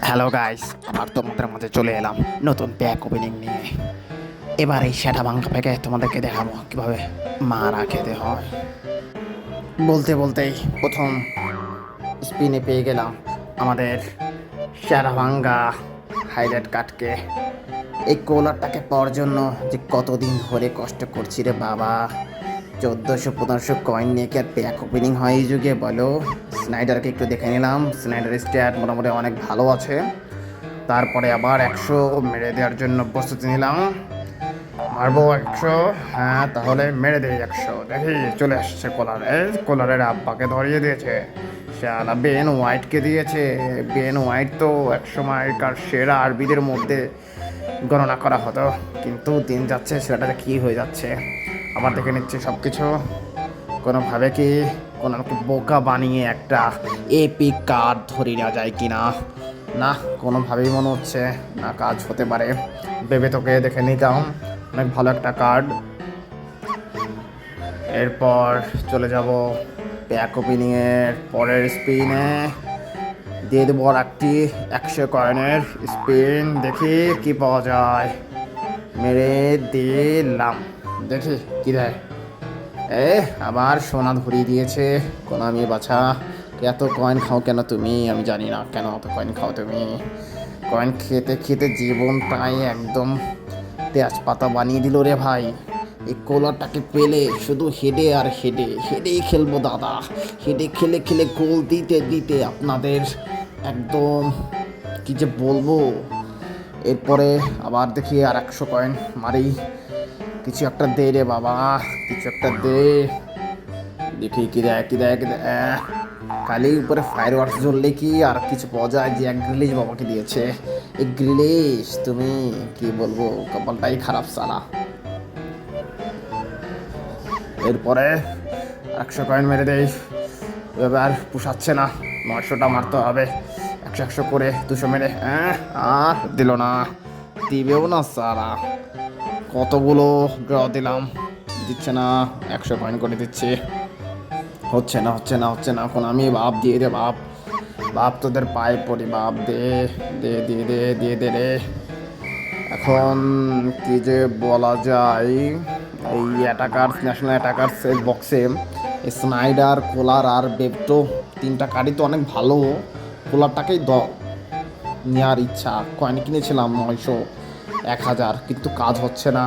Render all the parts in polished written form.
Hello guys, আবার তোমাদের মাঝে চলে এলাম নতুন প্যাক ওপেনিং নিয়ে। এবার এই সেটা ভাঙ্গা প্যাকে তোমাদেরকে দেখাবো কিভাবে মারা খেতে হয়। বলতে বলতেই প্রথম স্পিনে পেয়ে গেলাম আমাদের সেরা ভাঙ্গা হাইলাইট কাটকে। এই কোলারটাকে পাওয়ার জন্য যে কতদিন ধরে কষ্ট করছি রে বাবা। 1400-1500 কয়েন নিয়ে কি আর প্যাক ওপেনিং হয় এই যুগে বলো? স্নাইডারকে একটু দেখে নিলাম, স্নাইডার স্ট্যাট মোটামুটি অনেক ভালো আছে। তারপরে আবার 100 মেরে দেওয়ার জন্য প্রস্তুতি নিলাম। মারবো 100, হ্যাঁ তাহলে মেরে দেই 100। দেখি চলে আসছে কোলারের আব্বাকে ধরিয়ে দিয়েছে। শালা বেন হোয়াইটকে দিয়েছে। বেন হোয়াইট তো 100 মার্কার সেরা আরবিদের মধ্যে গণনা করা হতো, কিন্তু দিন যাচ্ছে সেটাতে কী হয়ে যাচ্ছে। আমার দেখে নিচ্ছে সব কিছু। কোনোভাবে কি কোনো বোকা বানিয়ে একটা এপিক কার্ড ধরে নেওয়া যায় কি না? না, কোনোভাবেই মনে হচ্ছে না কাজ হতে পারে। ভেবে তোকে দেখে নিতাম, অনেক ভালো একটা কার্ড। এরপর চলে যাব প্যাক ওপেনিংয়ের পরের স্পিনে। দিয়ে দেবো আর একটি 100 কয়েনের স্পিন। দেখি কি পাওয়া যায়। মেরে দিলাম, দেখি কি দেয়। আবার সোনা ধরিয়ে দিয়েছে। কোনামি বাছা, এত কয়েন খাও কেন তুমি? আমি জানি না কেন এত কয়েন খাও তুমি। কয়েন খেতে খেতে জীবনটাই একদম তেজপাতা বানিয়ে দিল রে ভাই। এই কোলারটাকে পেলে শুধু হেডে আর হেডেই খেলবো দাদা। হেডে খেলে খেলে গোল দিতে দিতে আপনাদের একদম কি যে বলবো। এরপরে আবার দেখি আর 100 কয়েন মারি। কিছু একটা দে রে বাবা, কিছু একটা দে। দেখি কি দেয় কি দেয় কি দেয়। খালি উপরে ফায়ার ওয়ার্কস জ্বললে কি আর কিছু পাওয়া যায়? যে এক গ্রিলিশ বাবাকে দিয়েছে। এই গ্রিলিশ তুমি কি বলবো, কপালটাই খারাপ সালা। এরপরে 100 কয়েন মেরে দেই। এবার পুষাচ্ছে না, 900টা মারতে হবে। 100 করে 200 মেরে আর দিল না, দিবেও না সারা। কতগুলো ড্র দিলাম, দিচ্ছে না। 100 কয়েন করে দিচ্ছি, হচ্ছে না হচ্ছে না হচ্ছে না। এখন আমি বাপ দিয়ে দে বাপ, বাপ তোদের পায়ে পড়ি বাপ, দে দে দিয়ে দে দিয়ে দে রে। এখন কি যে বলা যায়, এই অ্যাটাকার্স ন্যাশনাল অ্যাটাকার্স এর বক্সে স্নাইডার, কোলার আর বেপটো তিনটা কার্ডই তো অনেক ভালো। কোলারটাকেই নেওয়ার ইচ্ছা। কয়েন কিনেছিলাম 900, 1000, কিন্তু কাজ হচ্ছে না।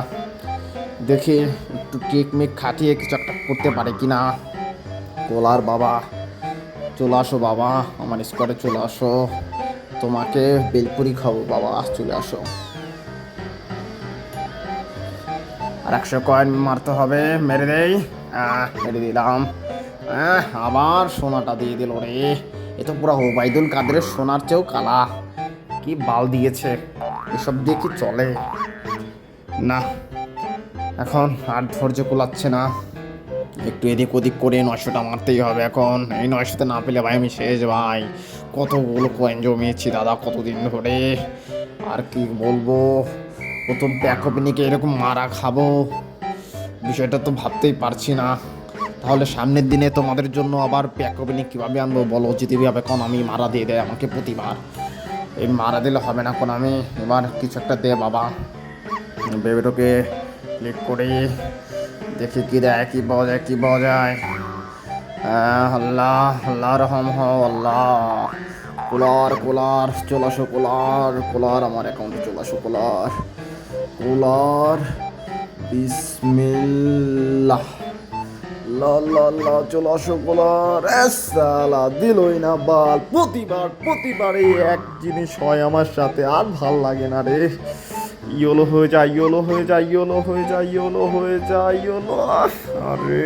দেখি একটু কেক মেক খাটিয়ে কিছু একটা করতে পারে কি না। কোলার বাবা চলে আসো বাবা, আমার স্কোয়াডে চলে আসো। তোমাকে বেলপুরি খাবো বাবা, চলে আসো। আর 100 কয়েন মারতে হবে, মেরে দেই। মেরে দিলাম। আবার সোনাটা দিয়ে দিল রে। এ তো পুরো ওবায়দুল কাদেরের সোনার চেয়েও কালা। কি বাল দিয়েছে, এসব দিয়ে কি চলে না। এখন আর ধৈর্য কুলাচ্ছে না, একটু এদিক ওদিক করে 900টা মারতেই হবে এখন। এই 900তে না পেলে ভাই আমি শেষ ভাই। কতগুলো কয়েন জমিয়েছি দাদা কতদিন ধরে, আর কি বলবো। প্রথম প্যাক ওপেনিংয়ে এরকম মারা খাবো, বিষয়টা তো ভাবতেই পারছি না। তাহলে সামনের দিনে তোমাদের জন্য আবার প্যাক ওপেনিং কীভাবে আনবো বলো? যদি ভাবে কোন আমি মারা দিয়ে দেয় আমাকে প্রতিবার। এই মারা দিলে হবে না, কোন আমি এবার কিছু একটা দে বাবা। বেবিটোকে ক্লিক করে দেখি কি দেয়, কি পাওয়া যায় কি পাওয়া যায়। আল্লাহ আল্লাহ রহম হও আল্লাহ। কুলার কুলার চলে আসো, কুলার কুলার আমার অ্যাকাউন্টে চলে আসো। কুলার কুলার বিসমিল্লাহ, লা লা লা চলে আসো কুলার। সালা দিলই না বাল। প্রতিবারে এক জিনিস হয় আমার সাথে, আর ভাল লাগে না রে। ইয়োলো হয়ে যায়, ইয়োলো হয়ে যায়, ইয়োলো হয়ে যায়, ইয়োলো হয়ে যায়, ইয়োলো। আরে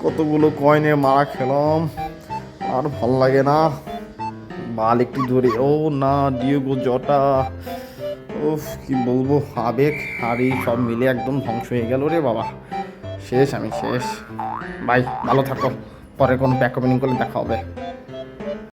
কতগুলো কয়েনে মারা খেলাম, আর ভাল লাগে না। বাল একটু ধরে, ও না ডিয়েগো জটা। উফ কি বলবো, আবেগ হারি সব মিলে একদম ধ্বংস হয়ে গেল রে বাবা। শেষ, আমি শেষ ভাই। ভালো থাকো, পরে কোনো প্যাক ওপেনিং করলে দেখা হবে।